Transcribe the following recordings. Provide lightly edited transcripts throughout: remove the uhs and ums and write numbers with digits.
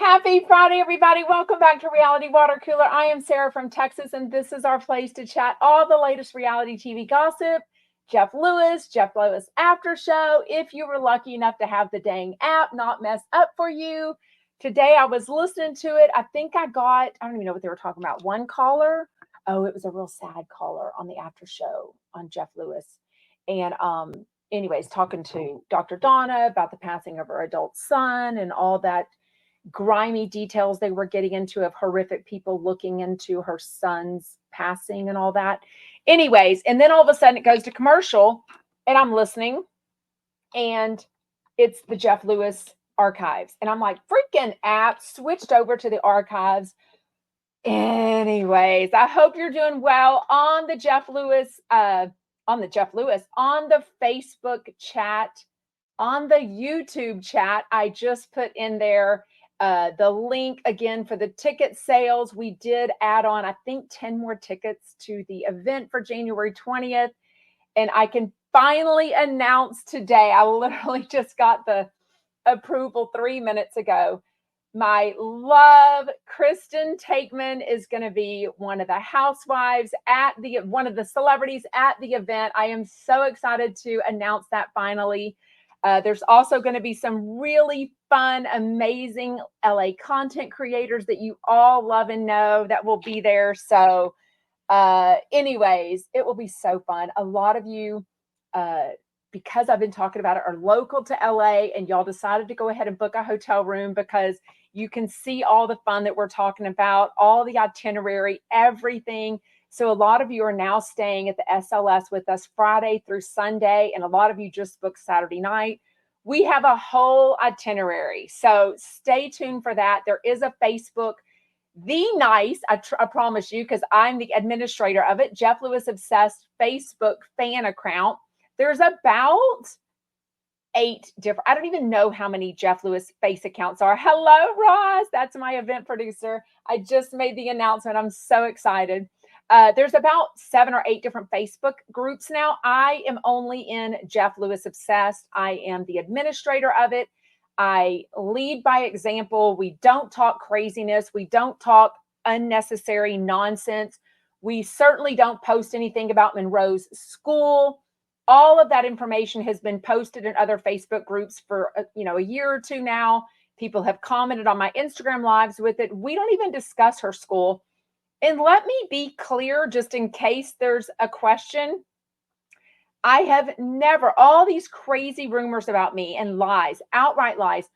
Happy Friday, everybody. Welcome back to Reality Water Cooler. I am Sarah from Texas, and this is our place to chat all the latest reality TV gossip. Jeff Lewis After Show. If you were lucky enough to have the dang app not mess up for you. Today, I was listening to it. I think I don't even know what they were talking about. One caller. Oh, it was a real sad caller on the After Show on Jeff Lewis. And, anyways, talking to Dr. Donna about the passing of her adult son and all that grimy details they were getting into of horrific people looking into her son's passing and all that. Anyways, and then all of a sudden it goes to commercial and I'm listening and it's the Jeff Lewis archives. And I'm like, freaking app switched over to the archives. Anyways, I hope you're doing well on the Jeff Lewis, on the Facebook chat, on the YouTube chat. I just put in there the link again for the ticket sales. We did add on, I think, 10 more tickets to the event for January 20th. And I can finally announce today, I literally just got the approval 3 minutes ago. My love, Kristen Takeman, is going to be one of the housewives one of the celebrities at the event. I am so excited to announce that finally. There's also going to be some really fun, amazing LA content creators that you all love and know that will be there. So, anyways, it will be so fun. A lot of you, because I've been talking about it, are local to LA, and y'all decided to go ahead and book a hotel room because you can see all the fun that we're talking about, all the itinerary, everything. So a lot of you are now staying at the SLS with us Friday through Sunday, and a lot of you just booked Saturday night. We have a whole itinerary, so stay tuned for that. There is a Facebook, I promise you, because I'm the administrator of it, Jeff Lewis Obsessed Facebook fan account. There's about 8 different, I don't even know how many Jeff Lewis face accounts are. Hello, Ross. That's my event producer. I just made the announcement. I'm so excited. There's about 7 or 8 different Facebook groups now. I am only in Jeff Lewis Obsessed. I am the administrator of it. I lead by example. We don't talk craziness. We don't talk unnecessary nonsense. We certainly don't post anything about Monroe's school. All of that information has been posted in other Facebook groups for a year or two now. People have commented on my Instagram lives with it. We don't even discuss her school. And let me be clear, just in case there's a question. I have never, all these crazy rumors about me and lies, outright lies.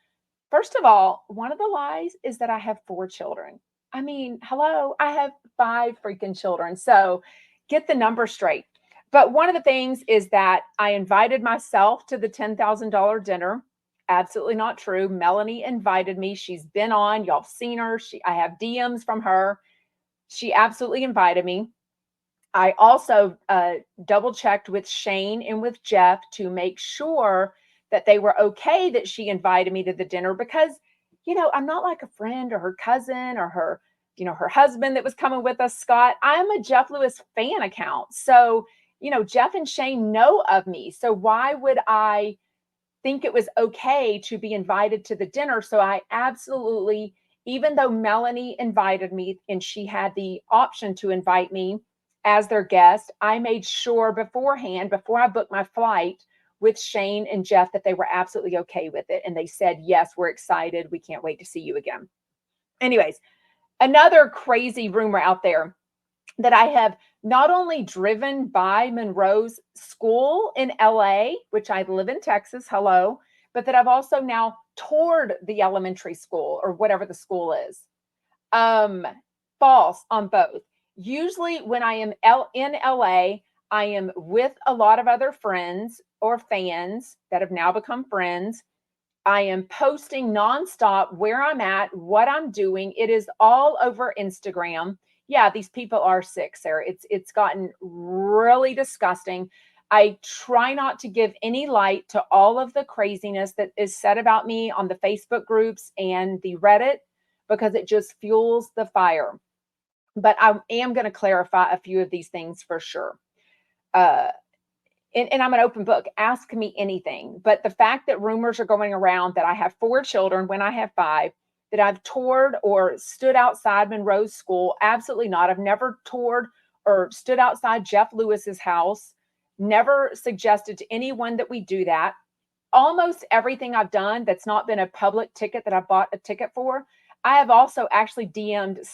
First of all, one of the lies is that I have 4 children. I mean, hello, I have 5 freaking children. So get the number straight. But one of the things is that I invited myself to the $10,000 dinner. Absolutely not true. Melanie invited me. She's been on. Y'all have seen her. I have DMs from her. She absolutely invited me. I also double checked with Shane and with Jeff to make sure that they were okay that she invited me to the dinner because, I'm not like a friend or her cousin or her husband that was coming with us, Scott. I'm a Jeff Lewis fan account. So, Jeff and Shane know of me. So why would I think it was okay to be invited to the dinner? So I absolutely, even though Melanie invited me and she had the option to invite me as their guest, I made sure beforehand, before I booked my flight with Shane and Jeff, that they were absolutely okay with it. And they said, yes, we're excited. We can't wait to see you again. Anyways, another crazy rumor out there that I have not only driven by Monroe's school in LA, which I live in Texas, hello, but that I've also now toured the elementary school or whatever the school is. False on both. Usually when I am in LA, I am with a lot of other friends or fans that have now become friends. I am posting nonstop where I'm at, what I'm doing. It is all over Instagram. Yeah, these people are sick, Sarah. It's gotten really disgusting. I try not to give any light to all of the craziness that is said about me on the Facebook groups and the Reddit because it just fuels the fire. But I am going to clarify a few of these things for sure. And I'm an open book. Ask me anything. But the fact that rumors are going around that I have 4 children when I have 5, that I've toured or stood outside Monroe's school. Absolutely not. I've never toured or stood outside Jeff Lewis's house. Never suggested to anyone that we do that. Almost everything I've done that's not been a public ticket that I bought a ticket for, I have also actually DM'd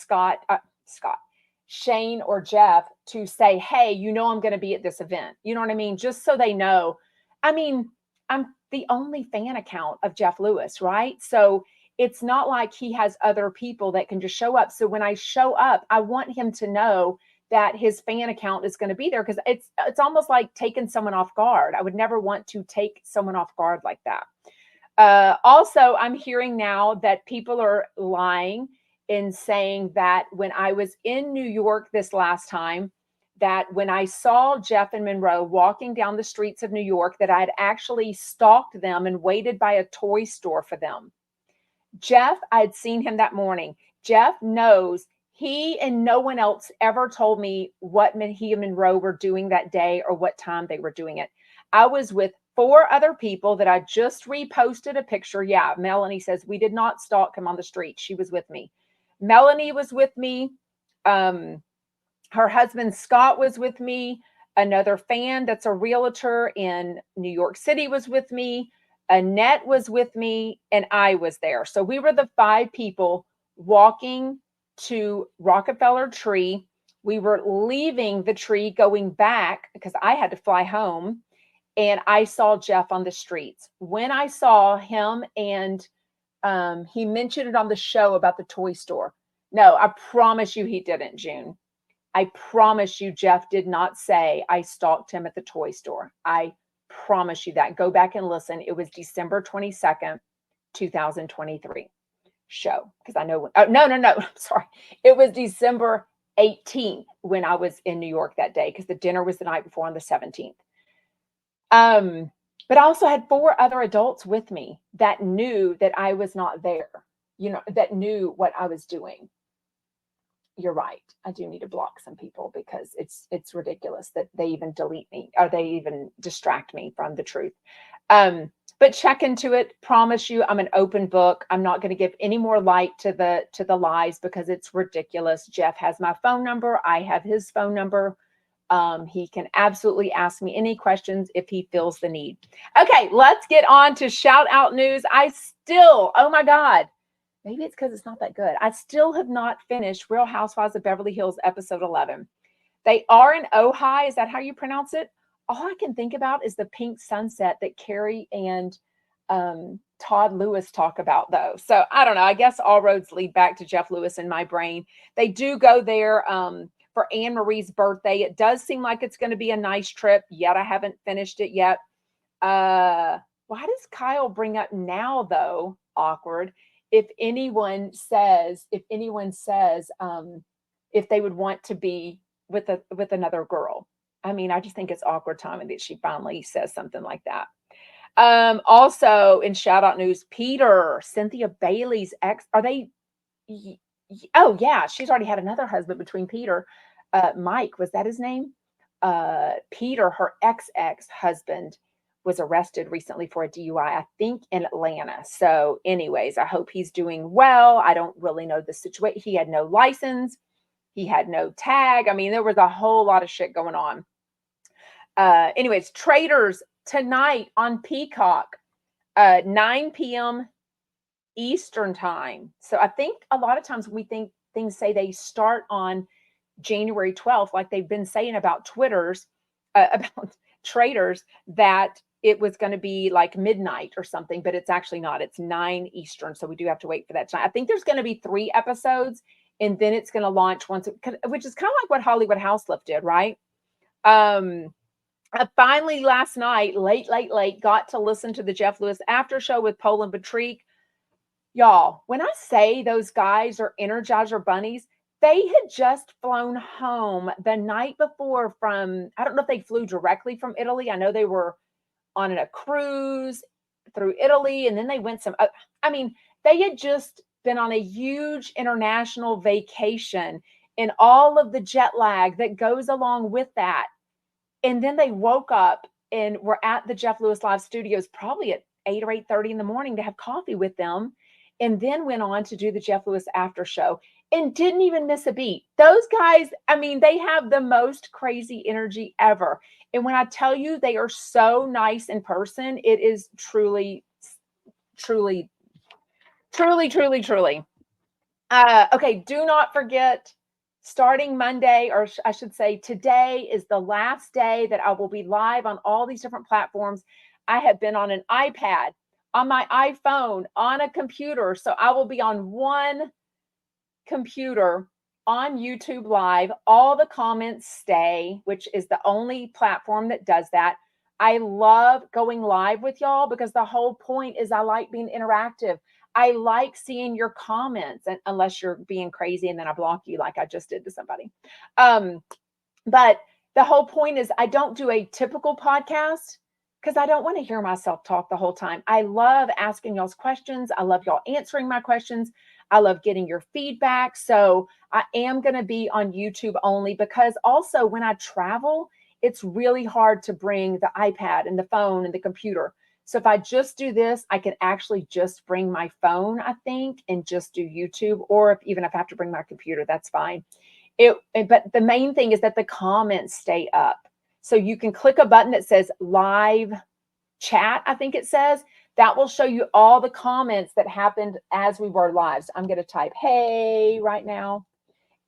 Shane or Jeff to say, hey, I'm going to be at this event. You know what I mean? Just so they know. I mean, I'm the only fan account of Jeff Lewis, right? So it's not like he has other people that can just show up. So when I show up, I want him to know that his fan account is going to be there, because it's almost like taking someone off guard. I would never want to take someone off guard like that. Also, I'm hearing now that people are lying in saying that when I was in New York this last time, that when I saw Jeff and Monroe walking down the streets of New York, that I'd actually stalked them and waited by a toy store for them. Jeff, I had seen him that morning. Jeff knows. He and no one else ever told me what he and Monroe were doing that day or what time they were doing it. I was with 4 other people that I just reposted a picture. Yeah, Melanie says we did not stalk him on the street. She was with me. Melanie was with me. Her husband Scott was with me. Another fan that's a realtor in New York City was with me. Annette was with me, and I was there. So we were the 5 people walking to Rockefeller Tree. We were leaving the tree, going back because I had to fly home, and I saw Jeff on the streets. When I saw him, and he mentioned it on the show about the toy store. No, I promise you he didn't, June. I promise you Jeff did not say I stalked him at the toy store. I promise you that. Go back and listen. It was December 22nd, 2023 show. Because I know no. Sorry. It was December 18th when I was in New York that day, because the dinner was the night before on the 17th. But I also had 4 other adults with me that knew that I was not there, that knew what I was doing. You're right. I do need to block some people, because it's ridiculous that they even delete me or they even distract me from the truth. But check into it. Promise you, I'm an open book. I'm not going to give any more light to the lies, because it's ridiculous. Jeff has my phone number. I have his phone number. He can absolutely ask me any questions if he feels the need. Okay, let's get on to shout out news. Oh my God. Maybe it's because it's not that good. I still have not finished Real Housewives of Beverly Hills episode 11. They are in Ojai. Is that how you pronounce it? All I can think about is the pink sunset that Carrie and Todd Lewis talk about, though. So I don't know. I guess all roads lead back to Jeff Lewis in my brain. They do go there for Anne Marie's birthday. It does seem like it's going to be a nice trip. Yet I haven't finished it yet. Why does Kyle bring up now, though? Awkward. If anyone says if they would want to be with another girl. I mean, I just think it's awkward timing that she finally says something like that. Also in shout out news, Peter, Cynthia Bailey's ex, are they? Oh yeah, she's already had another husband between Peter. Mike, was that his name? Peter, her ex-husband, was arrested recently for a DUI, I think in Atlanta. So anyways, I hope he's doing well. I don't really know the situation. He had no license. He had no tag. I mean, there was a whole lot of shit going on. Anyways, Traitors tonight on Peacock, 9 p.m. Eastern time. So I think a lot of times we think things say they start on January 12th, like they've been saying about about Traitors, that it was going to be like midnight or something, but it's actually not. It's 9 Eastern. So we do have to wait for that tonight. I think there's going to be 3 episodes, and then it's going to launch once, which is kind of like what Hollywood Houselift did, right? I finally last night, late, got to listen to the Jeff Lewis after show with Poland Patrick. Y'all, when I say those guys are Energizer bunnies, they had just flown home the night before from, I don't know if they flew directly from Italy. I know they were on a cruise through Italy, and then they went they had just been on a huge international vacation and all of the jet lag that goes along with that. And then they woke up and were at the Jeff Lewis Live studios probably at 8 or 8:30 in the morning to have coffee with them. and then went on to do the Jeff Lewis after show and didn't even miss a beat. Those guys, I mean, they have the most crazy energy ever. And when I tell you they are so nice in person, it is truly, truly, truly, truly, truly. Okay, do not forget, starting Monday, or I should say today, is the last day that I will be live on all these different platforms. I have been on an iPad, on my iPhone, on a computer. So I will be on one computer on YouTube Live. All the comments stay, which is the only platform that does that. I love going live with y'all because the whole point is I like being interactive. I like seeing your comments, and unless you're being crazy and then I block you like I just did to somebody. But the whole point is I don't do a typical podcast because I don't want to hear myself talk the whole time. I love asking y'all's questions. I love y'all answering my questions. I love getting your feedback. So I am going to be on YouTube only because also when I travel, it's really hard to bring the iPad and the phone and the computer. So if I just do this, I can actually just bring my phone, I think, and just do YouTube. Or even if I have to bring my computer, that's fine. But the main thing is that the comments stay up. So you can click a button that says live chat, I think it says. That will show you all the comments that happened as we were live. So I'm going to type, hey, right now,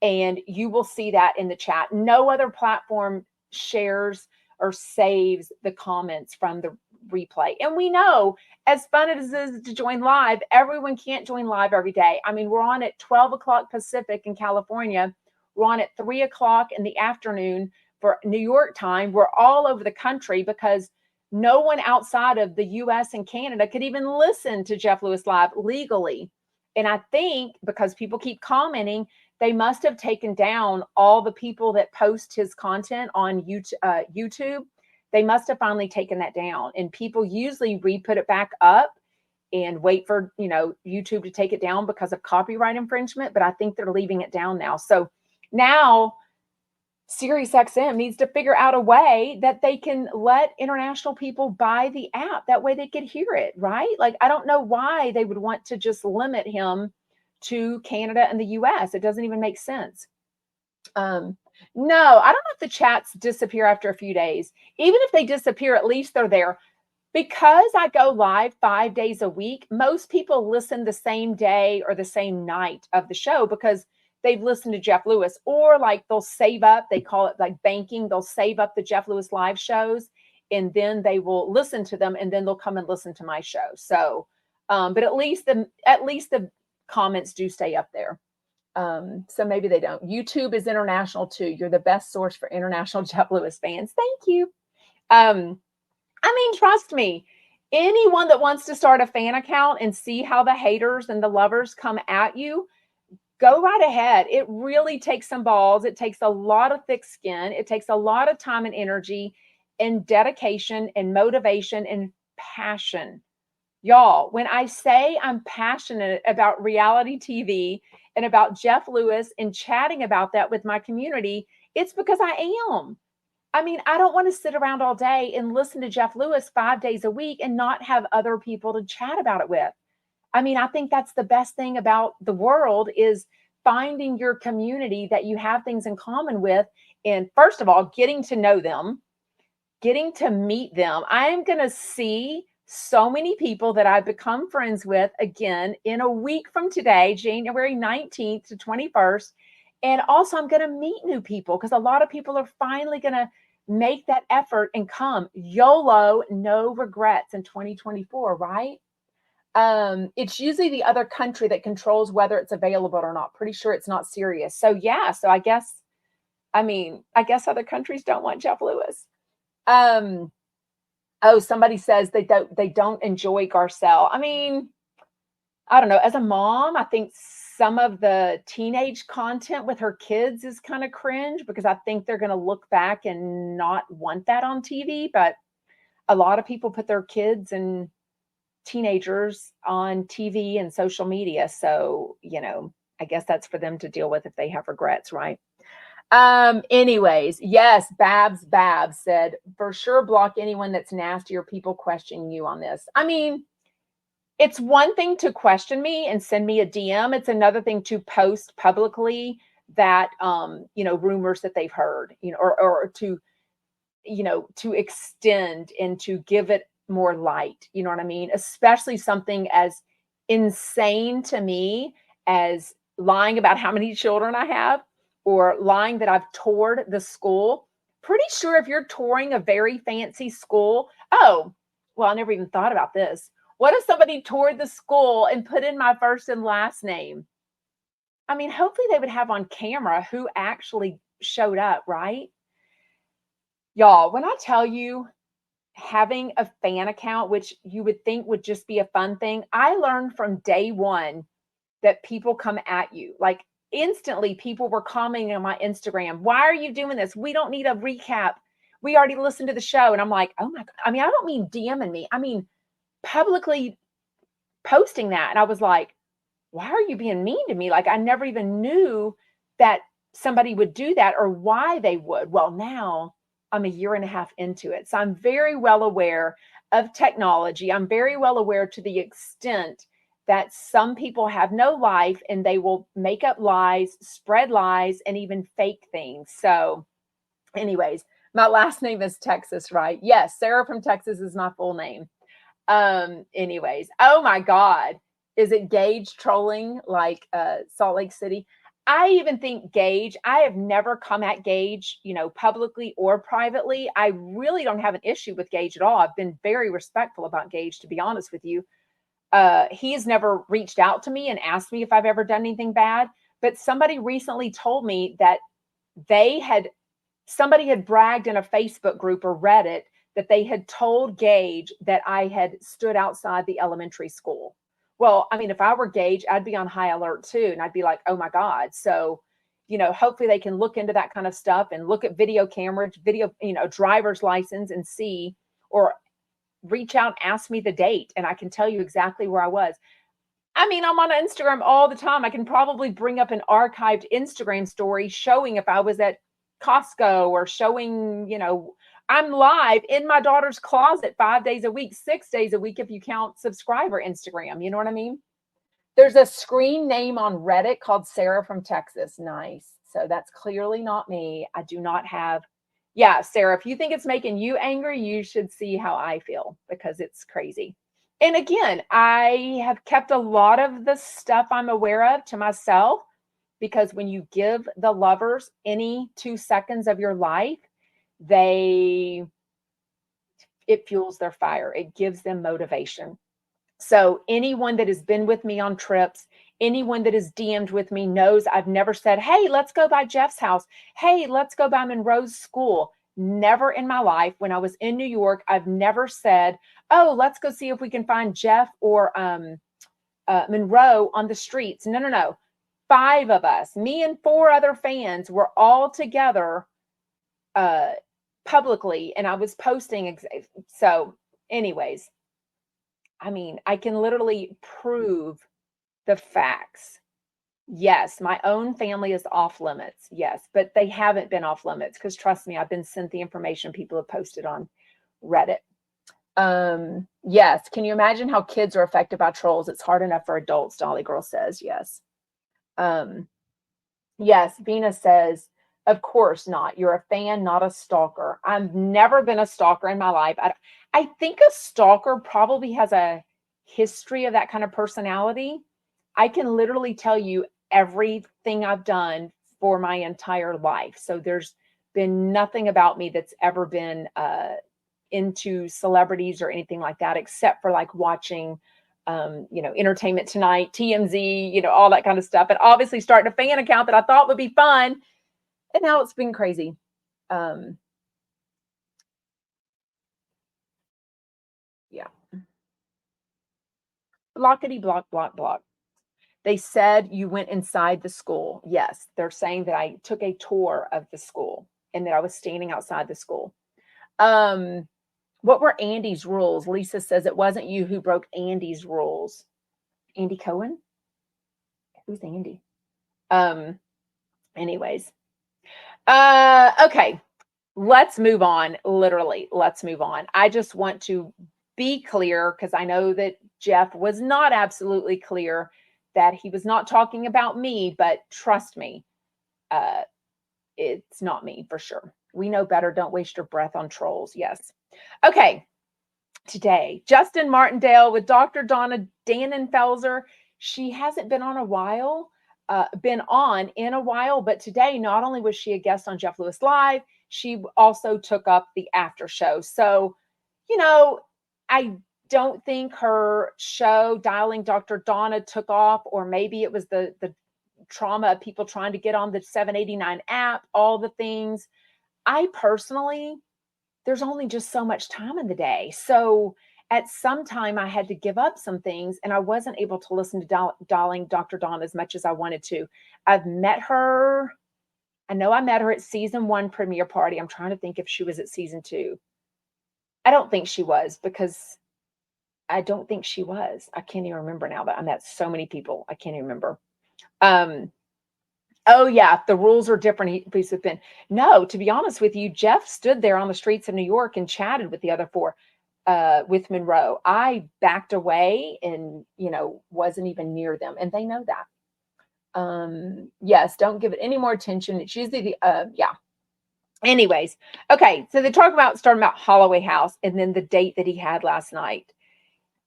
and you will see that in the chat. No other platform shares or saves the comments from the replay. And we know, as fun as it is to join live, everyone can't join live every day. I mean, we're on at 12 o'clock Pacific in California. We're on at 3 o'clock in the afternoon for New York time. We're all over the country because no one outside of the US and Canada could even listen to Jeff Lewis Live legally. And I think because people keep commenting, they must have taken down all the people that post his content on YouTube. They must have finally taken that down. And people usually re-put it back up and wait for, YouTube to take it down because of copyright infringement. But I think they're leaving it down now. So now SiriusXM needs to figure out a way that they can let international people buy the app. That way they could hear it, right? Like, I don't know why they would want to just limit him to Canada and the US. It doesn't even make sense. No, I don't know if the chats disappear after a few days. Even if they disappear, at least they're there. Because I go live 5 days a week, most people listen the same day or the same night of the show because they've listened to Jeff Lewis, or like they'll save up, they call it like banking. They'll save up the Jeff Lewis live shows and then they will listen to them and then they'll come and listen to my show. So, but at least the comments do stay up there. So maybe they don't. YouTube is international too. You're the best source for international Jeff Lewis fans. Thank you. I mean, trust me, anyone that wants to start a fan account and see how the haters and the lovers come at you, go right ahead. It really takes some balls. It takes a lot of thick skin. It takes a lot of time and energy and dedication and motivation and passion. Y'all, when I say I'm passionate about reality TV and about Jeff Lewis and chatting about that with my community, it's because I am. I mean, I don't want to sit around all day and listen to Jeff Lewis 5 days a week and not have other people to chat about it with. I mean, I think that's the best thing about the world is finding your community that you have things in common with. And first of all, getting to know them, getting to meet them. I am going to see so many people that I've become friends with again in a week from today, January 19th to 21st. And also I'm going to meet new people because a lot of people are finally going to make that effort and come. YOLO, no regrets in 2024, right? It's usually the other country that controls whether it's available or not. Pretty sure it's not Sirius. So yeah, so I guess other countries don't want Jeff Lewis. Oh, somebody says they don't enjoy Garcelle. I mean, I don't know. As a mom, I think some of the teenage content with her kids is kind of cringe because I think they're going to look back and not want that on TV. But a lot of people put their kids and teenagers on TV and social media. So, I guess that's for them to deal with if they have regrets, right? Anyways, yes, Babs said, for sure block anyone that's nasty or people questioning you on this. I mean, it's one thing to question me and send me a DM. It's another thing to post publicly that, rumors that they've heard, or to, to extend and to give it more light. You know what I mean? Especially something as insane to me as lying about how many children I have, or lying that I've toured the school. Pretty sure if you're touring a very fancy school, oh, well, I never even thought about this. What if somebody toured the school and put in my first and last name? I mean, hopefully they would have on camera who actually showed up, right? Y'all, when I tell you, having a fan account, which you would think would just be a fun thing, I learned from day one that people come at you. Like, instantly, people were commenting on my Instagram, "Why are you doing this? We don't need a recap. We already listened to the show." And I'm like, oh my God. I mean, I don't mean DMing me, I mean publicly posting that. And I was like, why are you being mean to me? Like, I never even knew that somebody would do that or why they would. Well, now I'm a year and a half into it. So I'm very well aware of technology. I'm very well aware to the extent that some people have no life and they will make up lies, spread lies, and even fake things. So, anyways, my last name is Texas, right? Yes, Sarah from Texas is my full name. Anyways, oh my God. Is it Gage trolling like Salt Lake City? I even think Gage, I have never come at Gage, publicly or privately. I really don't have an issue with Gage at all. I've been very respectful about Gage, to be honest with you. He has never reached out to me and asked me if I've ever done anything bad. But somebody recently told me that somebody had bragged in a Facebook group or Reddit that they had told Gage that I had stood outside the elementary school. Well, I mean, if I were Gage, I'd be on high alert too. And I'd be like, oh my God. So, hopefully they can look into that kind of stuff and look at video cameras, driver's license, and see, or reach out, ask me the date, and I can tell you exactly where I was. I mean, I'm on Instagram all the time. I can probably bring up an archived Instagram story showing if I was at Costco, or showing, I'm live in my daughter's closet 5 days a week, 6 days a week, if you count subscriber Instagram. You know what I mean? There's a screen name on Reddit called Sarah from Texas. Nice. So that's clearly not me. I do not have, yeah, Sarah, if you think it's making you angry, you should see how I feel, because it's crazy. And again, I have kept a lot of the stuff I'm aware of to myself, because when you give the lovers any 2 seconds of your life, it fuels their fire. It gives them motivation. So anyone that has been with me on trips, anyone that has DM'd with me knows I've never said, hey, let's go by Jeff's house. Hey, let's go by Monroe's school. Never in my life. When I was in New York, I've never said, oh, let's go see if we can find Jeff or Monroe on the streets. No, no, no. 5 of us, me and 4 other fans, were all together publicly, and I was posting. So anyways, I mean, I can literally prove the facts. Yes, my own family is off limits. Yes, but they haven't been off limits, because trust me, I've been sent the information people have posted on Reddit. Yes, can you imagine how kids are affected by trolls? It's hard enough for adults, Dolly Girl says. Yes. Yes, Venus says, of course not. You're a fan, not a stalker. I've never been a stalker in my life. I think a stalker probably has a history of that kind of personality. I can literally tell you everything I've done for my entire life. So there's been nothing about me that's ever been into celebrities or anything like that, except for like watching Entertainment Tonight, TMZ, all that kind of stuff. And obviously starting a fan account that I thought would be fun. And now it's been crazy. Yeah. Blockity block, block, block. They said you went inside the school. Yes, they're saying that I took a tour of the school and that I was standing outside the school. What were Andy's rules? Lisa says it wasn't you who broke Andy's rules. Andy Cohen? Who's Andy? Anyways. Okay. Let's move on. Literally, let's move on. I just want to be clear, because I know that Jeff was not absolutely clear that he was not talking about me, but trust me, it's not me for sure. We know better. Don't waste your breath on trolls. Yes. Okay. Today, Justin Martindale with Dr. Donna Dannenfelser. She hasn't been on in a while, but today, not only was she a guest on Jeff Lewis Live, she also took up the after show. So, I don't think her show, Dialing Dr. Donna, took off, or maybe it was the trauma of people trying to get on the 789 app, all the things. I personally, there's only just so much time in the day. So at some time I had to give up some things, and I wasn't able to listen to Dialing Dr. Dawn as much as I wanted to. I've met her. I know I met her at season 1 premiere party. I'm trying to think if she was at season 2. I don't think she was, because I don't think she was. I can't even remember now, but I met so many people. I can't even remember. Oh yeah, the rules are different. He's been. No, to be honest with you, Jeff stood there on the streets of New York and chatted with the other 4, with Monroe. I backed away and, wasn't even near them, and they know that. Yes, don't give it any more attention. It's usually yeah. Anyways, okay, so they starting about Holloway House and then the date that he had last night.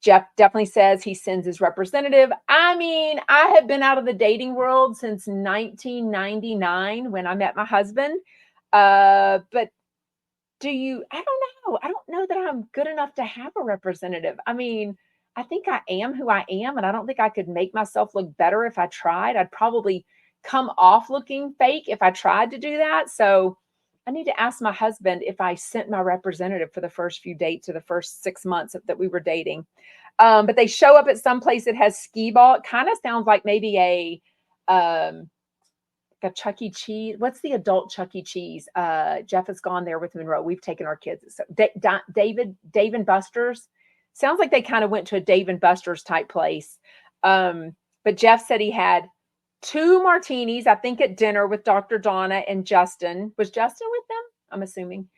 Jeff definitely says he sends his representative. I mean, I have been out of the dating world since 1999 when I met my husband. But I don't know. I don't know that I'm good enough to have a representative. I mean, I think I am who I am, and I don't think I could make myself look better if I tried. I'd probably come off looking fake if I tried to do that. So I need to ask my husband if I sent my representative for the first few dates or the first 6 months that we were dating. But they show up at some place that has skee ball. It kind of sounds like maybe a Chuck E. Cheese. What's the adult Chuck E. Cheese? Jeff has gone there with Monroe. We've taken our kids. So Dave and Buster's. Sounds like they kind of went to a Dave and Buster's type place. But Jeff said he had 2 martinis, I think, at dinner with Dr. Donna and Justin. Was Justin with them? I'm assuming.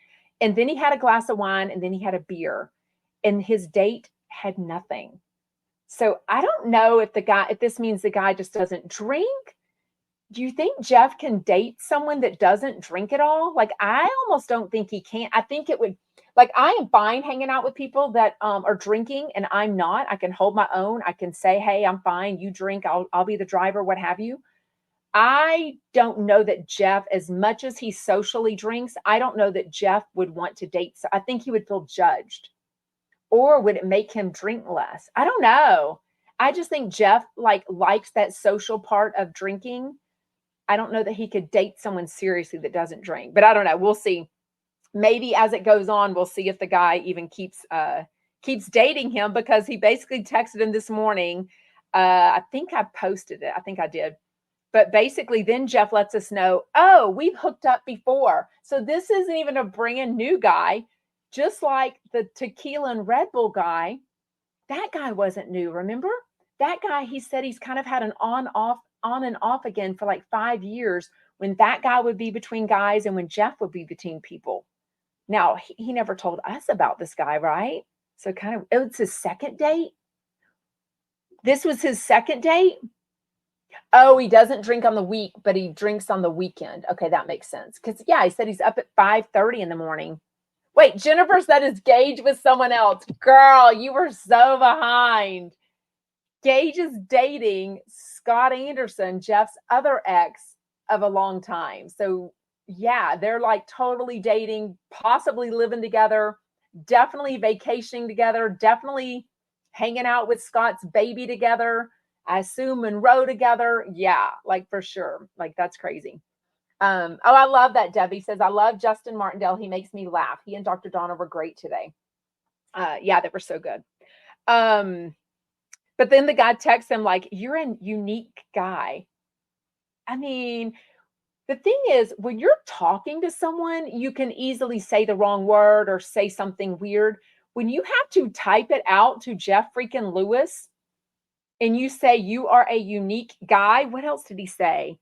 And then he had a glass of wine, and then he had a beer. And his date had nothing. So I don't know if this means the guy just doesn't drink. Do you think Jeff can date someone that doesn't drink at all? Like, I almost don't think he can. I think it would, like, I am fine hanging out with people that are drinking, and I'm not. I can hold my own. I can say, hey, I'm fine. You drink. I'll be the driver, what have you. I don't know that Jeff, as much as he socially drinks, I don't know that Jeff would want to date. So I think he would feel judged. Or would it make him drink less? I don't know. I just think Jeff likes that social part of drinking. I don't know that he could date someone seriously that doesn't drink, but I don't know. We'll see. Maybe as it goes on, we'll see if the guy even keeps dating him, because he basically texted him this morning. I think I posted it. I think I did. But basically, then Jeff lets us know, oh, we've hooked up before. So this isn't even a brand new guy. Just like the tequila and Red Bull guy, that guy wasn't new. Remember? That guy, he said he's kind of had an on and off again for like 5 years, when that guy would be between guys and when Jeff would be between people. Now, he never told us about this guy, right? So it's his second date. This was his second date. Oh, he doesn't drink on the week, but he drinks on the weekend. Okay, that makes sense. Because, yeah, he said he's up at 5:30 in the morning. Wait, Jennifer said his Gage with someone else. Girl, you were so behind. Gage is dating Scott Anderson, Jeff's other ex of a long time. So, yeah, they're like totally dating, possibly living together, definitely vacationing together, definitely hanging out with Scott's baby together. I assume Monroe together. Yeah, like for sure. Like, that's crazy. I love that. Debbie says, I love Justin Martindale. He makes me laugh. He and Dr. Donna were great today. Yeah, they were so good. But then the guy texts him like, you're a unique guy. I mean, the thing is, when you're talking to someone, you can easily say the wrong word or say something weird. When you have to type it out to Jeff freaking Lewis and you say you are a unique guy, what else did he say?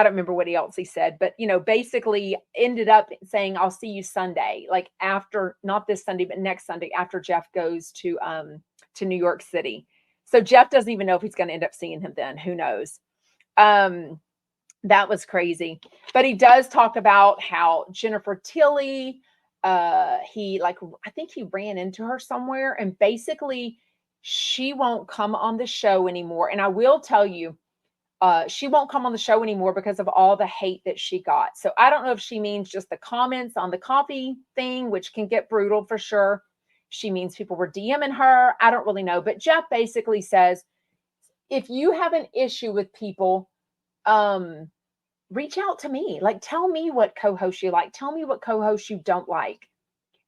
I don't remember what else he said, but basically ended up saying, I'll see you Sunday, like after, not this Sunday, but next Sunday after Jeff goes to New York City. So Jeff doesn't even know if he's going to end up seeing him then. Who knows? That was crazy. But he does talk about how Jennifer Tilly, I think he ran into her somewhere, and basically she won't come on the show anymore. And I will tell you, she won't come on the show anymore because of all the hate that she got. So I don't know if she means just the comments on the coffee thing, which can get brutal for sure. She means people were DMing her. I don't really know. But Jeff basically says, if you have an issue with people, reach out to me. Like, tell me what co-host you like. Tell me what co-host you don't like.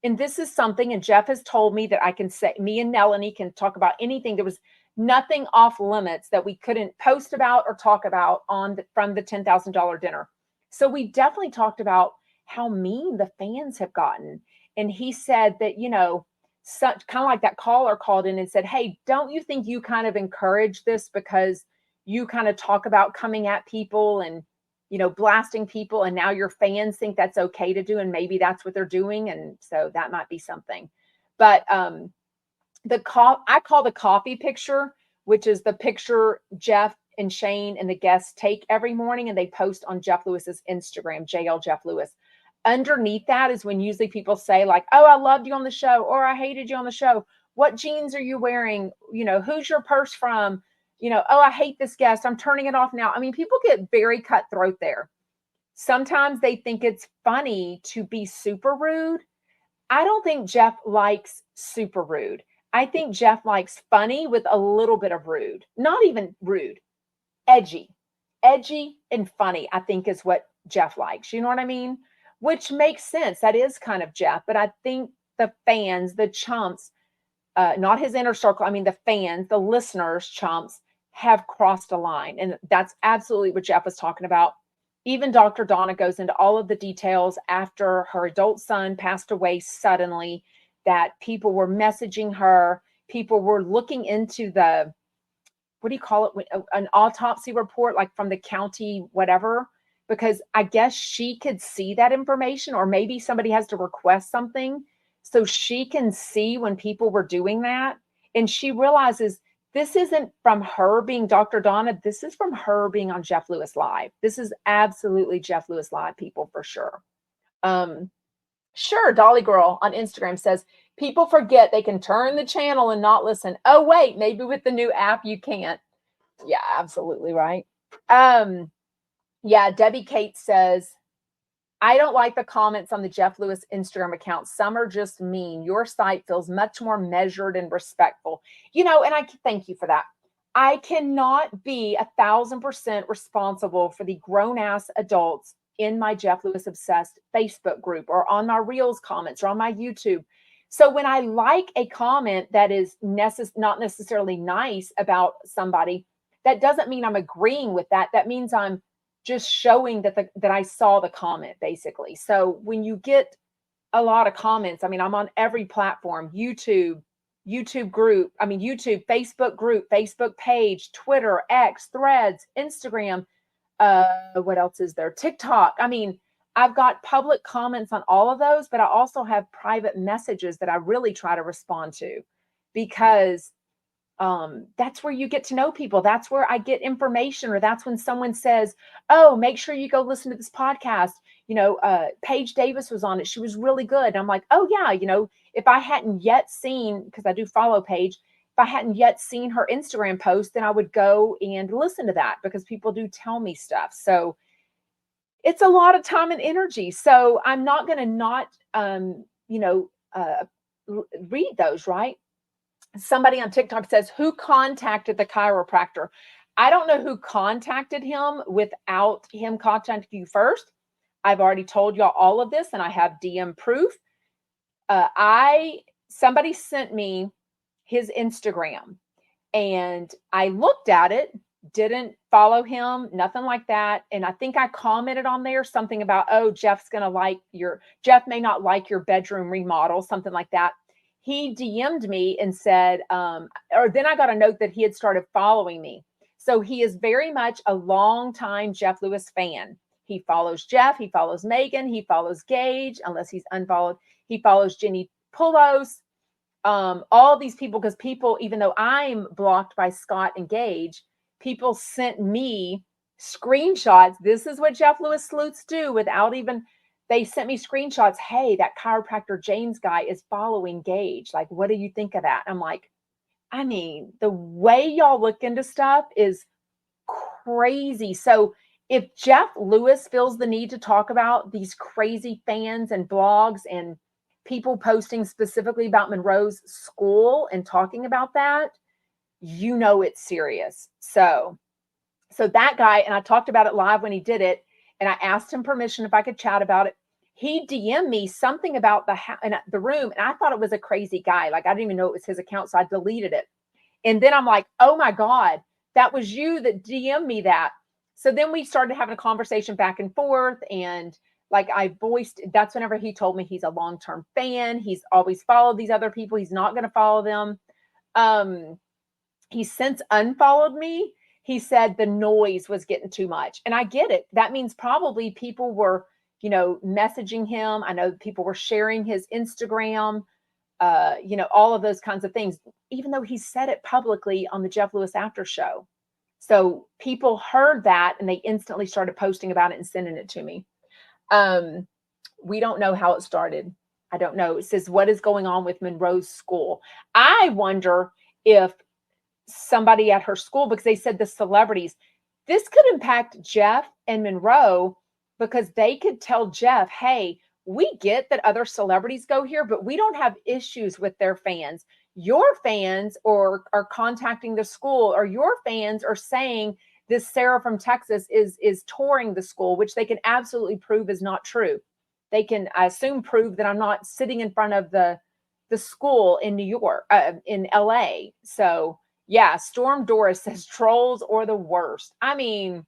And this is something, and Jeff has told me that I can say, me and Melanie can talk about anything. There was nothing off limits that we couldn't post about or talk about from the $10,000 dinner. So we definitely talked about how mean the fans have gotten. And he said that, such kind of like that caller called in and said, hey, don't you think you kind of encourage this because you kind of talk about coming at people and, blasting people, and now your fans think that's okay to do, and maybe that's what they're doing, and so that might be something. But I call the coffee picture, which is the picture Jeff and Shane and the guests take every morning, and they post on Jeff Lewis's Instagram, JL Jeff Lewis. Underneath that is when usually people say like, oh, I loved you on the show, or I hated you on the show. What jeans are you wearing? Who's your purse from? Oh, I hate this guest, I'm turning it off now. I mean, people get very cutthroat there. Sometimes they think it's funny to be super rude. I don't think Jeff likes super rude. I think Jeff likes funny with a little bit of rude. Not even rude, edgy and funny, I think is what Jeff likes. You know what I mean? Which makes sense. That is kind of Jeff. But I think the fans, the chumps, not his inner circle, I mean the fans, the listeners, chumps, have crossed a line. And that's absolutely what Jeff was talking about. Even Dr. Donna goes into all of the details after her adult son passed away suddenly, that people were messaging her, people were looking into the, what do you call it, an autopsy report, like from the county, whatever, because I guess she could see that information, or maybe somebody has to request something so she can see when people were doing that. And she realizes this isn't from her being Dr. Donna. This is from her being on Jeff Lewis Live. This is absolutely Jeff Lewis Live, people, for sure. Sure, Dolly Girl on Instagram says, people forget they can turn the channel and not listen. Oh, wait, maybe with the new app you can't. Yeah, absolutely right. Yeah, Debbie Kate says, I don't like the comments on the Jeff Lewis Instagram account. Some are just mean. Your site feels much more measured and respectful. And I thank you for that. I cannot be 1,000% responsible for the grown-ass adults in my Jeff Lewis Obsessed Facebook group, or on my Reels comments, or on my YouTube. So when I like a comment that is not necessarily nice about somebody, that doesn't mean I'm agreeing with that. That means I'm just showing that I saw the comment, basically. So when you get a lot of comments, I mean, I'm on every platform, YouTube group, YouTube, Facebook group, Facebook page, Twitter, X, Threads, Instagram, what else is there? TikTok. I mean, I've got public comments on all of those, but I also have private messages that I really try to respond to, because that's where you get to know people. That's where I get information, or that's when someone says, oh, make sure you go listen to this podcast. Paige Davis was on it. She was really good. And I'm like, oh yeah. If I hadn't yet seen, because I do follow Paige, if I hadn't yet seen her Instagram post, then I would go and listen to that, because people do tell me stuff. So it's a lot of time and energy. So I'm not going to not, read those, right? Somebody on TikTok says, who contacted the chiropractor? I don't know who contacted him without him contacting you first. I've already told y'all all of this, and I have DM proof. Somebody sent me his Instagram, and I looked at it, didn't follow him, nothing like that. And I think I commented on there something about, oh, Jeff may not like your bedroom remodel, something like that. He DM'd me and said, or then I got a note that he had started following me. So he is very much a longtime Jeff Lewis fan. He follows Jeff, he follows Megan, he follows Gage, unless he's unfollowed. He follows Jenny Pulos, all these people, because people, even though I'm blocked by Scott and Gage, people sent me screenshots. This is what Jeff Lewis sleuths do without even, they sent me screenshots. Hey, that chiropractor James guy is following Gage. Like, what do you think of that? I'm like, I mean, the way y'all look into stuff is crazy. So if Jeff Lewis feels the need to talk about these crazy fans and blogs and people posting specifically about Monroe's school and talking about that, you know it's serious. So that guy, and I talked about it live when he did it, and I asked him permission if I could chat about it. He DM'd me something about the room, and I thought it was a crazy guy. Like, I didn't even know it was his account, so I deleted it. And then I'm like, oh my God, that was you that DM'd me that. So then we started having a conversation back and forth, and like I voiced, that's whenever he told me he's a long-term fan. He's always followed these other people. He's not going to follow them. He's since unfollowed me. He said the noise was getting too much. And I get it. That means probably people were, messaging him. I know people were sharing his Instagram, all of those kinds of things, even though he said it publicly on the Jeff Lewis After Show. So people heard that and they instantly started posting about it and sending it to me. We don't know how it started. I don't know. It says, what is going on with Monroe's school? I wonder if somebody at her school, because they said the celebrities, this could impact Jeff and Monroe, because they could tell Jeff, hey, we get that other celebrities go here, but we don't have issues with their fans. Your fans are contacting the school, or your fans are saying this Sarah from Texas is touring the school, which they can absolutely prove is not true. They can, I assume, prove that I'm not sitting in front of the school in New York, in LA. So yeah, Storm Doris says trolls or the worst. I mean,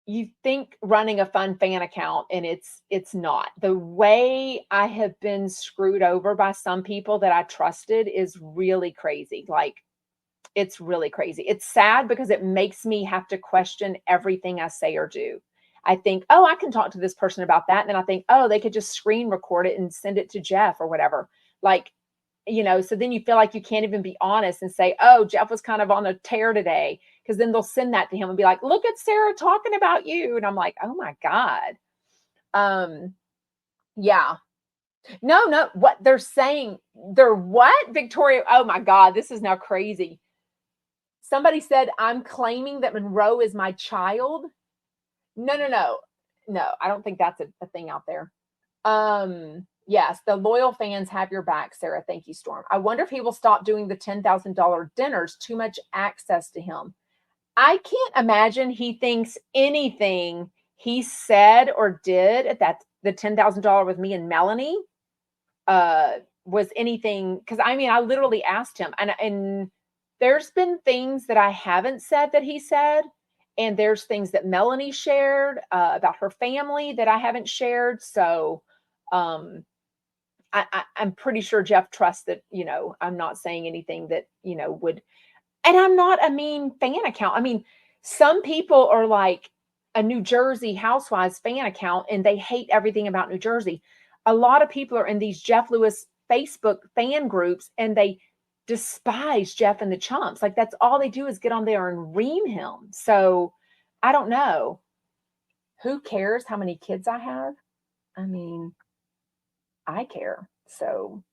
you think running a fun fan account, and it's not. The way I have been screwed over by some people that I trusted is really crazy. Like, it's really crazy. It's sad because it makes me have to question everything I say or do. I think, oh, I can talk to this person about that. And then I think, oh, they could just screen record it and send it to Jeff or whatever. Like, so then you feel like you can't even be honest and say, oh, Jeff was kind of on a tear today, because then they'll send that to him and be like, look at Sarah talking about you. And I'm like, oh my God. Yeah. No, what they're saying, they're what? Victoria, oh my God, this is now crazy. Somebody said, I'm claiming that Monroe is my child. No, I don't think that's a thing out there. Yes, the loyal fans have your back, Sarah. Thank you, Storm. I wonder if he will stop doing the $10,000 dinners. Too much access to him. I can't imagine he thinks anything he said or did at the $10,000 with me and Melanie was anything. Because I mean, I literally asked him, and there's been things that I haven't said that he said, and there's things that Melanie shared about her family that I haven't shared. So I'm pretty sure Jeff trusts that, I'm not saying anything that, would, and I'm not a mean fan account. I mean, some people are like a New Jersey Housewives fan account and they hate everything about New Jersey. A lot of people are in these Jeff Lewis Facebook fan groups and they despise Jeff and the Chumps. Like, that's all they do is get on there and ream him. So I don't know. Who cares how many kids I have? I mean, I care. So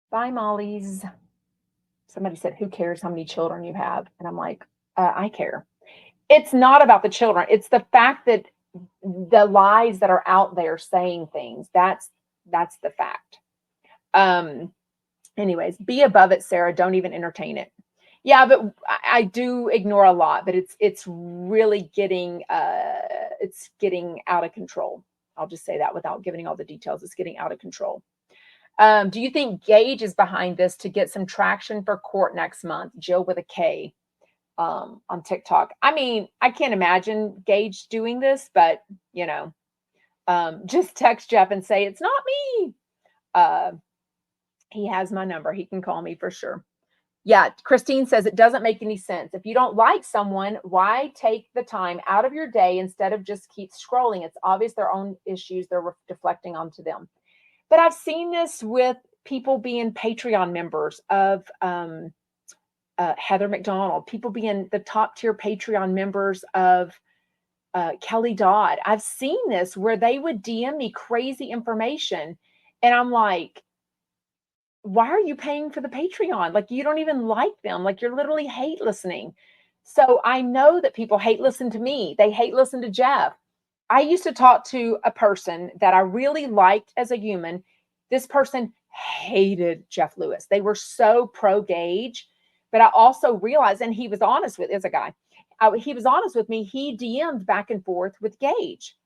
bye, Molly's. Somebody said, who cares how many children you have? And I'm like, I care. It's not about the children. It's the fact that the lies that are out there saying things. That's the fact. Anyways, be above it, Sarah. Don't even entertain it. Yeah, but I do ignore a lot, but it's really getting out of control. I'll just say that without giving all the details. It's getting out of control. Do you think Gage is behind this to get some traction for court next month? Jill with a K on TikTok. I mean, I can't imagine Gage doing this, but just text Jeff and say, it's not me. He has my number. He can call me for sure. Yeah, Christine says it doesn't make any sense. If you don't like someone, why take the time out of your day instead of just keep scrolling? It's obvious their own issues they're deflecting onto them. But I've seen this with people being Patreon members of Heather McDonald, people being the top tier Patreon members of Kelly Dodd. I've seen this where they would DM me crazy information, and I'm like, why are you paying for the Patreon? Like, you don't even like them. Like, you're literally hate listening. So I know that people hate listen to me. They hate listen to Jeff. I used to talk to a person that I really liked as a human. This person hated Jeff Lewis. They were so pro Gage, but I also realized, and he was honest with, as a guy, he was honest with me. He DM'd back and forth with Gage.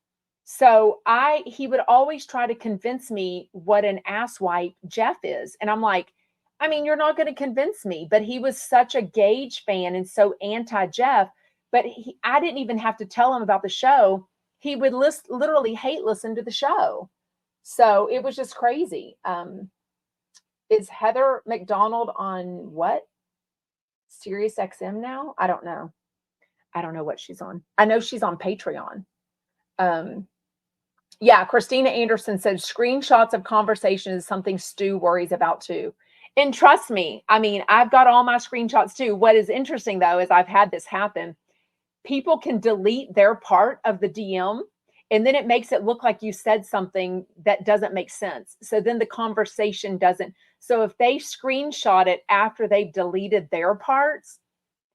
So he would always try to convince me what an asswipe Jeff is. And I'm like, I mean, you're not going to convince me, but he was such a Gage fan and so anti-Jeff, but I didn't even have to tell him about the show. He would literally hate listen to the show. So it was just crazy. Is Heather McDonald on what? Sirius XM now? I don't know. I don't know what she's on. I know she's on Patreon. Yeah, Christina Anderson said screenshots of conversations is something Stu worries about too. And trust me, I mean, I've got all my screenshots too. What is interesting though is I've had this happen. People can delete their part of the DM and then it makes it look like you said something that doesn't make sense. So then the conversation doesn't. So if they screenshot it after they've deleted their parts,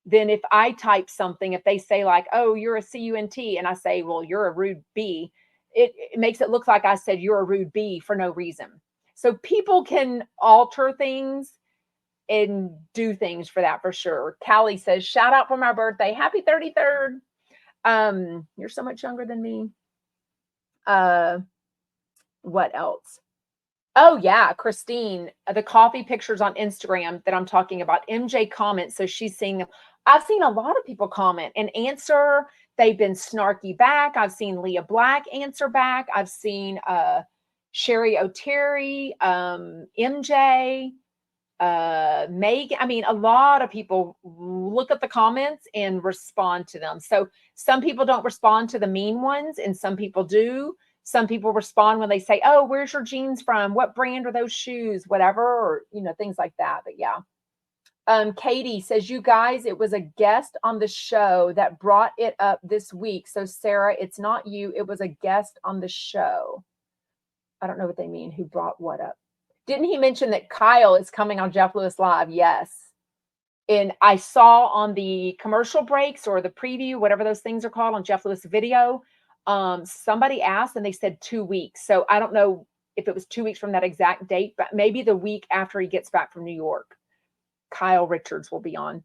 then if I type something, if they say like, oh, you're a CUNT, and I say, well, you're a rude B, it makes it look like I said you're a rude B for no reason. So people can alter things and do things for that for sure. Callie says, shout out for my birthday. Happy 33rd. You're so much younger than me. What else? Oh yeah, Christine, the coffee pictures on Instagram that I'm talking about. MJ comments, so she's seeing them. I've seen a lot of people comment and answer. They've been snarky back. I've seen Leah Black answer back. I've seen Sherry O'Terry, MJ, Megan. I mean, a lot of people look at the comments and respond to them. So some people don't respond to the mean ones, and some people do. Some people respond when they say, oh, where's your jeans from? What brand are those shoes? Whatever, or, things like that. But yeah. Katie says, you guys, it was a guest on the show that brought it up this week. So Sarah, it's not you. It was a guest on the show. I don't know what they mean. Who brought what up? Didn't he mention that Kyle is coming on Jeff Lewis Live? Yes. And I saw on the commercial breaks or the preview, whatever those things are called on Jeff Lewis video, somebody asked and they said 2 weeks. So I don't know if it was 2 weeks from that exact date, but maybe the week after he gets back from New York, Kyle Richards will be on.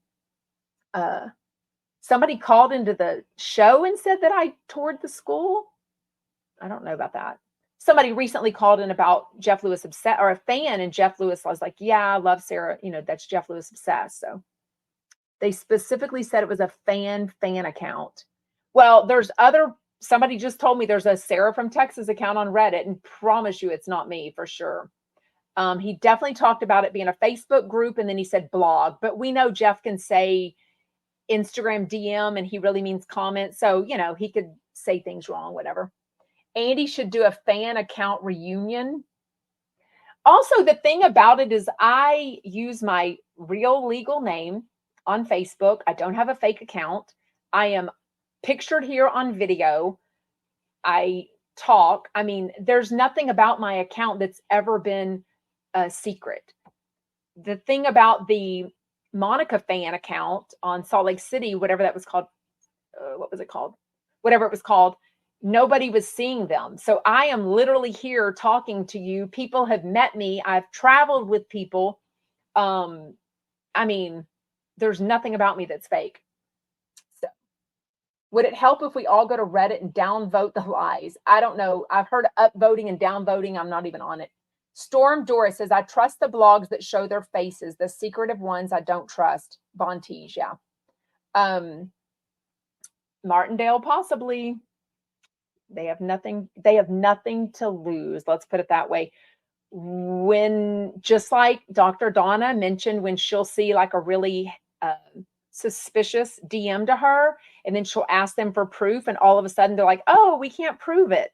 Somebody called into the show and said that I toured the school. I don't know about that. Somebody recently called in about Jeff Lewis obsessed, or a fan, and Jeff Lewis was like, yeah, I love Sarah. That's Jeff Lewis obsessed. So they specifically said it was a fan account. Well, somebody just told me there's a Sarah from Texas account on Reddit, and promise you it's not me for sure. He definitely talked about it being a Facebook group, and then he said blog, but we know Jeff can say Instagram DM and he really means comment. So, he could say things wrong, whatever. Andy should do a fan account reunion. Also, the thing about it is I use my real legal name on Facebook. I don't have a fake account. I am pictured here on video. I talk. I mean, there's nothing about my account that's ever been a secret. The thing about the Monica fan account on Salt Lake City, whatever that was called, what was it called? Whatever it was called, nobody was seeing them. So I am literally here talking to you. People have met me. I've traveled with people. I mean, there's nothing about me that's fake. So would it help if we all go to Reddit and downvote the lies? I don't know. I've heard upvoting and downvoting. I'm not even on it. Storm Doris says, I trust the blogs that show their faces. The secretive ones I don't trust. Bontige, yeah. Martindale, possibly. They have nothing to lose. Let's put it that way. when, just like Dr. Donna mentioned, when she'll see like a really suspicious DM to her, and then she'll ask them for proof, and all of a sudden they're like, oh, we can't prove it.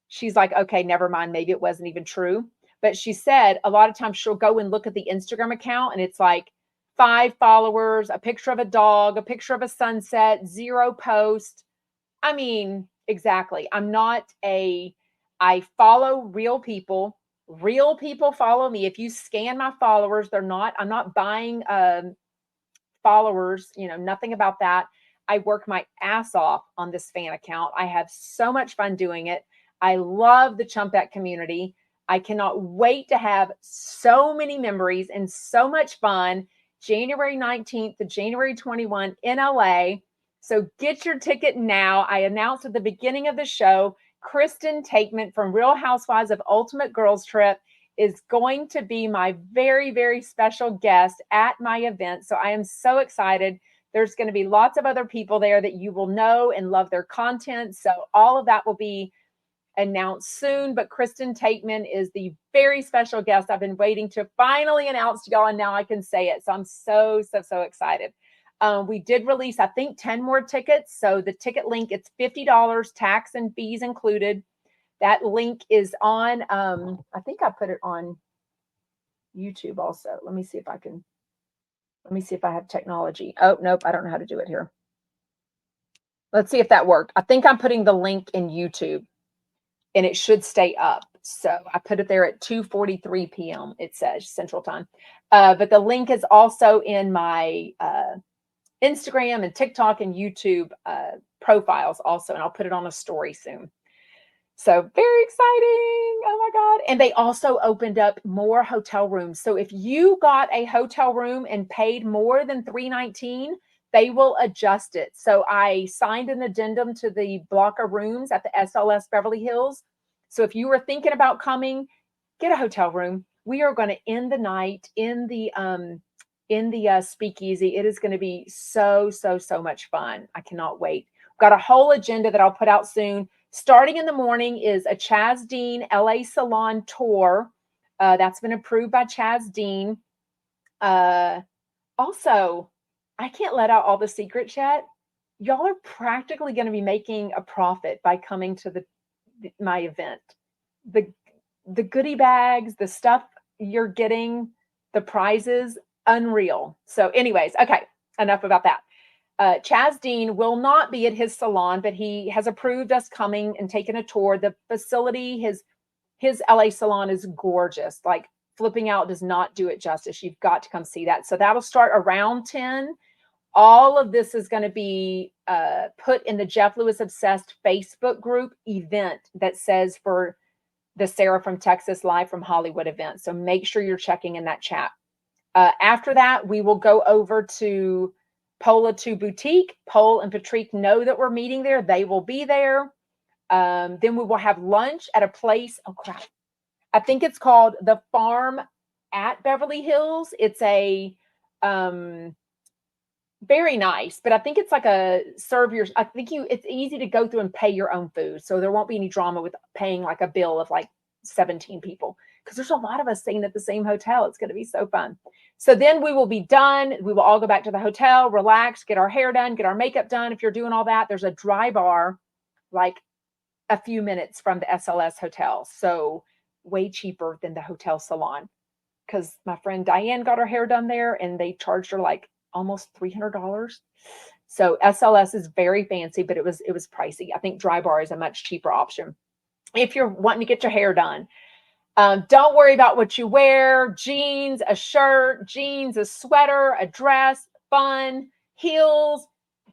She's like, okay, never mind. Maybe it wasn't even true. But she said a lot of times she'll go and look at the Instagram account, and it's like 5 followers, a picture of a dog, a picture of a sunset, 0 post. I mean, exactly. I follow real people. Real people follow me. If you scan my followers, I'm not buying followers, nothing about that. I work my ass off on this fan account. I have so much fun doing it. I love the Chumpette community. I cannot wait to have so many memories and so much fun January 19th to January 21 in LA. So get your ticket now. I announced at the beginning of the show, Kristen Takeman from Real Housewives of Ultimate Girls Trip is going to be my very, very special guest at my event. So I am so excited. There's going to be lots of other people there that you will know and love their content. So all of that will be announced soon. But Kristen Takeman is the very special guest I've been waiting to finally announce to y'all, and now I can say it. So I'm so, so, so excited. We did release, I think, 10 more tickets. So the ticket link, it's $50, tax and fees included. That link is on, I think I put it on YouTube also. Let me see if I have technology. Oh, nope, I don't know how to do it here. Let's see if that worked. I think I'm putting the link in YouTube, and it should stay up. So I put it there at 2:43 p.m. It says Central Time. But the link is also in my Instagram and TikTok and YouTube profiles also, and I'll put it on a story soon. So very exciting. Oh my God. And they also opened up more hotel rooms. So if you got a hotel room and paid more than $319, they will adjust it. So I signed an addendum to the block of rooms at the SLS Beverly Hills. So if you were thinking about coming, get a hotel room. We are going to end the night in the speakeasy. It is going to be so, so, so much fun. I cannot wait. Got a whole agenda that I'll put out soon. Starting in the morning is a Chaz Dean LA Salon tour. That's been approved by Chaz Dean. Also, I can't let out all the secrets yet. Y'all are practically going to be making a profit by coming to my event. The goodie bags, the stuff you're getting, the prizes, unreal. So anyways, okay, enough about that. Chaz Dean will not be at his salon, but he has approved us coming and taking a tour. The facility, his LA salon is gorgeous. Like, flipping out does not do it justice. You've got to come see that. So that'll start around 10. All of this is going to be put in the Jeff Lewis Obsessed Facebook group event that says for the Sarah from Texas Live from Hollywood event. So make sure you're checking in that chat. After that, we will go over to Pola 2 Boutique. Pole and Patrick know that we're meeting there. They will be there. Then we will have lunch at a place. Oh, crap. I think it's called The Farm at Beverly Hills. It's a very nice, but I think it's like it's easy to go through and pay your own food. So there won't be any drama with paying like a bill of like 17 people, because there's a lot of us staying at the same hotel. It's going to be so fun. So then we will be done. We will all go back to the hotel, relax, get our hair done, get our makeup done. If you're doing all that, there's a dry bar like a few minutes from the SLS hotel. So way cheaper than the hotel salon, because my friend Diane got her hair done there and they charged her like almost $300. So SLS is very fancy, but it was pricey. I think dry bar is a much cheaper option if you're wanting to get your hair done. Don't worry about what you wear. Jeans, a shirt, jeans, a sweater, a dress, fun, heels,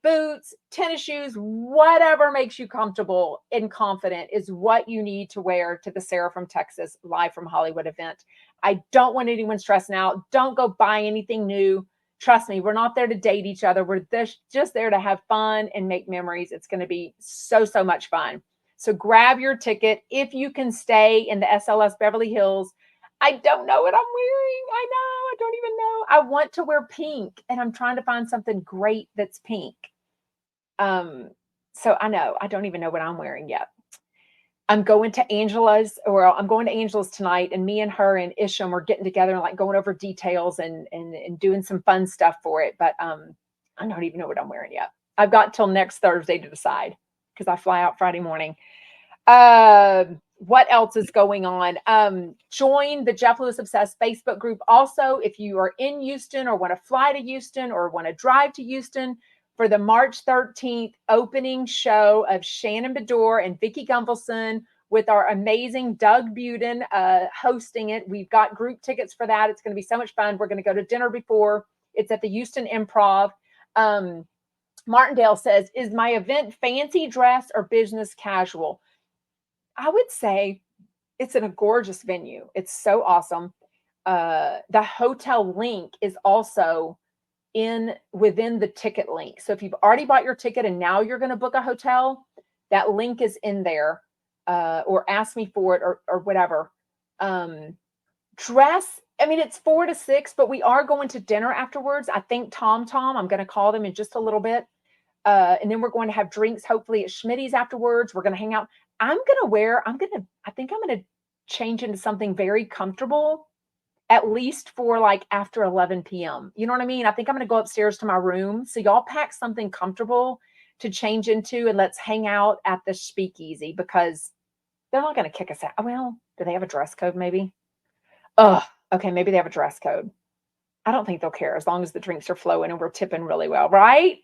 boots, tennis shoes, whatever makes you comfortable and confident is what you need to wear to the Sarah from Texas Live from Hollywood event. I don't want anyone stressing out. Don't go buy anything new. Trust me, we're not there to date each other. We're just there to have fun and make memories. It's going to be so, so much fun. So grab your ticket if you can stay in the SLS Beverly Hills. I don't know what I'm wearing. I know. I don't even know. I want to wear pink, and I'm trying to find something great that's pink. So I know. I don't even know what I'm wearing yet. I'm going to Angela's, or I'm going to Angela's tonight, and me and her and Isham are getting together and like going over details and doing some fun stuff for it. But I don't even know what I'm wearing yet. I've got till next Thursday to decide because I fly out Friday morning. What else is going on? Join the Jeff Lewis Obsessed Facebook group. Also, if you are in Houston or want to fly to Houston or want to drive to Houston for the March 13th opening show of Shannon Bedore and Vicki Gunvalson with our amazing Doug Buden hosting it. We've got group tickets for that. It's going to be so much fun. We're going to go to dinner before. It's at the Houston Improv. Martindale says, is my event fancy dress or business casual? I would say it's in a gorgeous venue. It's so awesome. The hotel link is also within the ticket link. So if you've already bought your ticket and now you're going to book a hotel, that link is in there, or ask me for it or whatever. Dress, I mean, it's 4 to 6, but we are going to dinner afterwards. I think Tom, I'm going to call them in just a little bit. And then we're going to have drinks, hopefully at Schmitty's afterwards. We're going to hang out. I think I'm going to change into something very comfortable, at least for like after 11 p.m. You know what I mean? I think I'm going to go upstairs to my room. So y'all pack something comfortable to change into, and let's hang out at the speakeasy because they're not going to kick us out. Well, do they have a dress code maybe? Okay, maybe they have a dress code. I don't think they'll care as long as the drinks are flowing and we're tipping really well, right?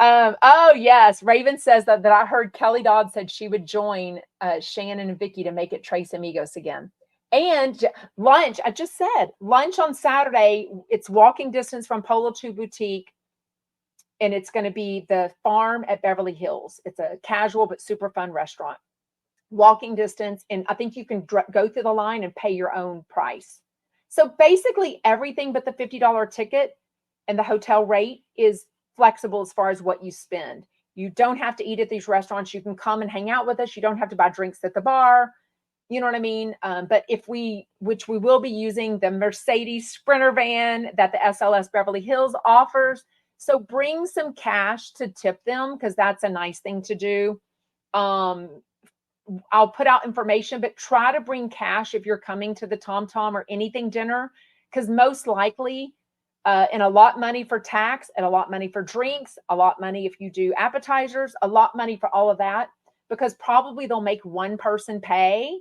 Oh yes, Raven says that I heard Kelly Dodd said she would join Shannon and Vicki to make it Tres Amigos again. And lunch, I just said lunch on Saturday. It's walking distance from Polo 2 Boutique, and it's going to be the Farm at Beverly Hills. It's a casual but super fun restaurant. Walking distance, and I think you can go through the line and pay your own price. So basically everything but the $50 ticket and the hotel rate is flexible as far as what you spend. You don't have to eat at these restaurants. You can come and hang out with us. You don't have to buy drinks at the bar. You know what I mean? But which we will be using the Mercedes Sprinter van that the SLS Beverly Hills offers. So bring some cash to tip them because that's a nice thing to do. I'll put out information, but try to bring cash if you're coming to the Tom Tom or anything dinner, because most likely, and a lot money for tax, and a lot money for drinks, a lot money if you do appetizers, a lot money for all of that, because probably they'll make one person pay,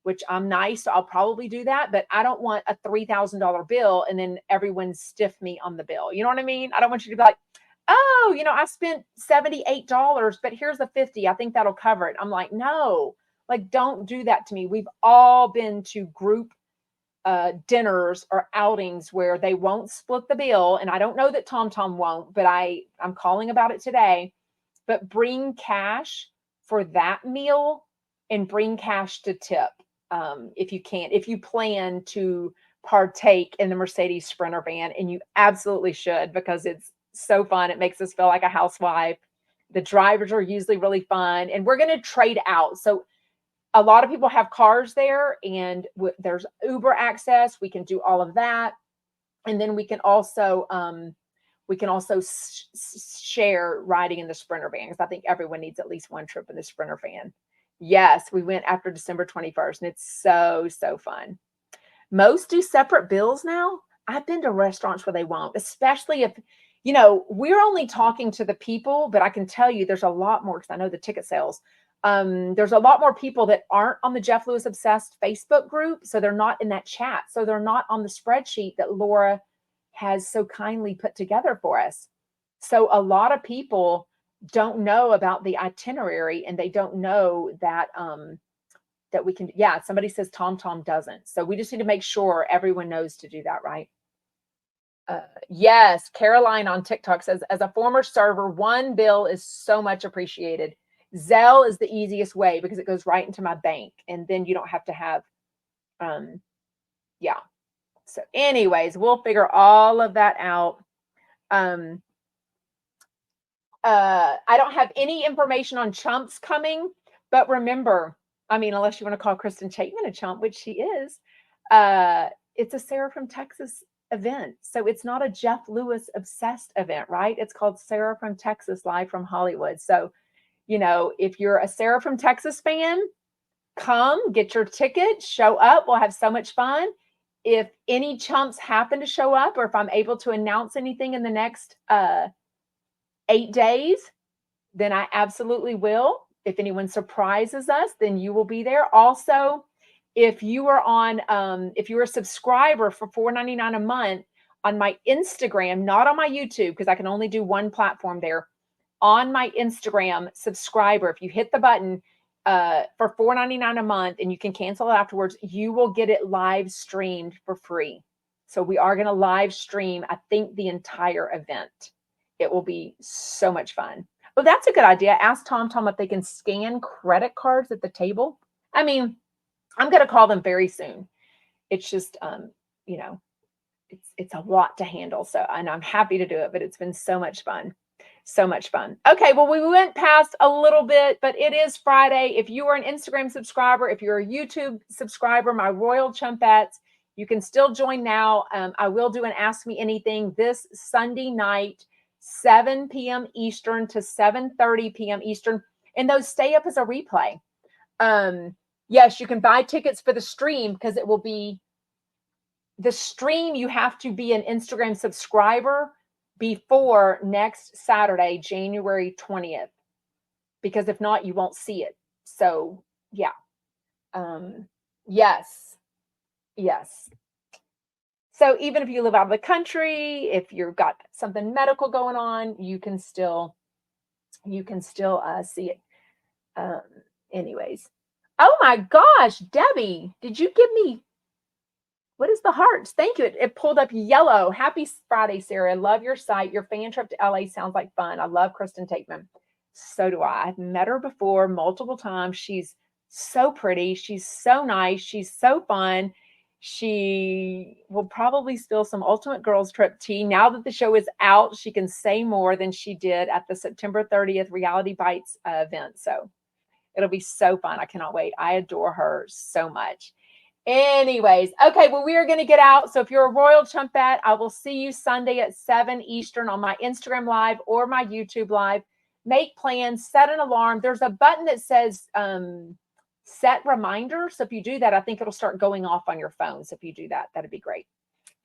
which I'm nice, so I'll probably do that, but I don't want a $3,000 bill and then everyone stiff me on the bill. You know what I mean? I don't want you to be like, oh, I spent $78, but here's the 50. I think that'll cover it. I'm like, no, like, don't do that to me. We've all been to group dinners or outings where they won't split the bill. And I don't know that Tom Tom won't, but I'm calling about it today. But bring cash for that meal and bring cash to tip if you can, if you plan to partake in the Mercedes Sprinter van, and you absolutely should because it's so fun. It makes us feel like a housewife. The drivers are usually really fun, and we're going to trade out. So a lot of people have cars there, and there's Uber access. We can do all of that. And then we can also share riding in the Sprinter van, because I think everyone needs at least one trip in the Sprinter van. Yes, we went after December 21st, and it's so, so fun. Most do separate bills now. I've been to restaurants where they won't, especially if, we're only talking to the people, but I can tell you there's a lot more, because I know the ticket sales. There's a lot more people that aren't on the Jeff Lewis Obsessed Facebook group. So they're not in that chat. So they're not on the spreadsheet that Laura has so kindly put together for us. So a lot of people don't know about the itinerary, and they don't know that, that we can, somebody says Tom Tom doesn't. So we just need to make sure everyone knows to do that, right? Yes, Caroline on TikTok says, as a former server, one bill is so much appreciated. Zelle is the easiest way because it goes right into my bank, and then you don't have to have, So anyways, we'll figure all of that out. I don't have any information on chumps coming, but remember, unless you want to call Kristen Chapman a chump, which she is, it's a Sarah from Texas event. So it's not a Jeff Lewis Obsessed event, right? It's called Sarah from Texas Live from Hollywood. So You know, if you're a Sarah from Texas fan, come get your ticket, show up. We'll have so much fun. If any chumps happen to show up, or if I'm able to announce anything in the next 8 days, then I absolutely will. If anyone surprises us, then you will be there. Also, if you are if you're a subscriber for $4.99 a month on my Instagram, not on my YouTube, because I can only do one platform there. On my Instagram subscriber, if you hit the button for $4.99 a month and you can cancel it afterwards, you will get it live streamed for free. So we are going to live stream, I think, the entire event. It will be so much fun. Oh, that's a good idea. Ask Tom if they can scan credit cards at the table. I mean, I'm going to call them very soon. It's just, you know, it's a lot to handle. So, and I'm happy to do it, but it's been so much fun. So much fun. Okay, well, we went past a little bit, but it is Friday. If you are an Instagram subscriber, if you're a YouTube subscriber, my Royal Chumpettes, you can still join now. I will do an Ask Me Anything this Sunday night, 7 p.m. Eastern to 7:30 p.m. Eastern, and those stay up as a replay. Yes, you can buy tickets for the stream because it will be the stream. You have to be an Instagram subscriber before next Saturday, January 20th, because if not, you won't see it. So yeah. Yes. So even if you live out of the country, if you've got something medical going on, you can still see it. Anyways. Oh my gosh, Debbie, did you give me, what is the hearts? Thank you. It pulled up yellow. Happy Friday, Sarah. I love your site. Your fan trip to LA sounds like fun. I love Kristen Takeman. So do I. I've met her before multiple times. She's so pretty. She's so nice. She's so fun. She will probably spill some Ultimate Girls Trip tea. Now that the show is out, she can say more than she did at the September 30th Reality Bites event. So it'll be so fun. I cannot wait. I adore her so much. Anyways, okay, well, we are going to get out. So if you're a Royal Chumpette, I will see you Sunday at 7 Eastern on my Instagram Live or my YouTube Live. Make plans, set an alarm. There's a button that says set reminder. So if you do that, I think it'll start going off on your phone. So if you do that, that'd be great.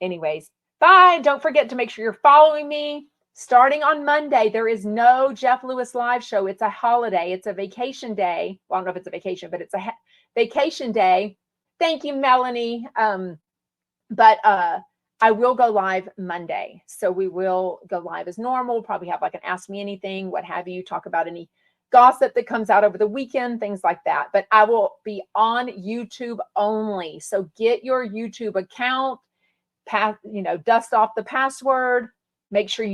Anyways, bye. Don't forget to make sure you're following me. Starting on Monday, there is no Jeff Lewis live show. It's a holiday. It's a vacation day. Well, I don't know if it's a vacation, but it's a vacation day. Thank you, Melanie. But I will go live Monday. So we will go live as normal. We'll probably have like an Ask Me Anything, what have you, talk about any gossip that comes out over the weekend, things like that. But I will be on YouTube only. So get your YouTube account, dust off the password. Make sure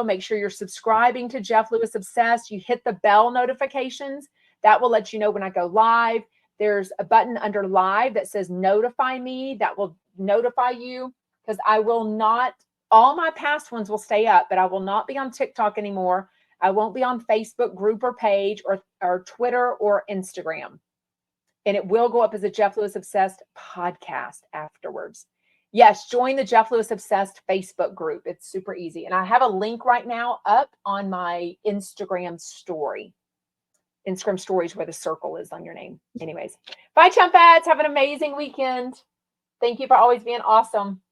make sure you're subscribing to Jeff Lewis Obsessed. You hit the bell notifications. That will let you know when I go live. There's a button under live that says notify me. That will notify you, because I will not, all my past ones will stay up, but I will not be on TikTok anymore. I won't be on Facebook group or page or Twitter or Instagram. And it will go up as a Jeff Lewis Obsessed podcast afterwards. Yes, join the Jeff Lewis Obsessed Facebook group. It's super easy. And I have a link right now up on my Instagram story. Instagram stories where the circle is on your name. Anyways, bye, Chumpettes. Have an amazing weekend. Thank you for always being awesome.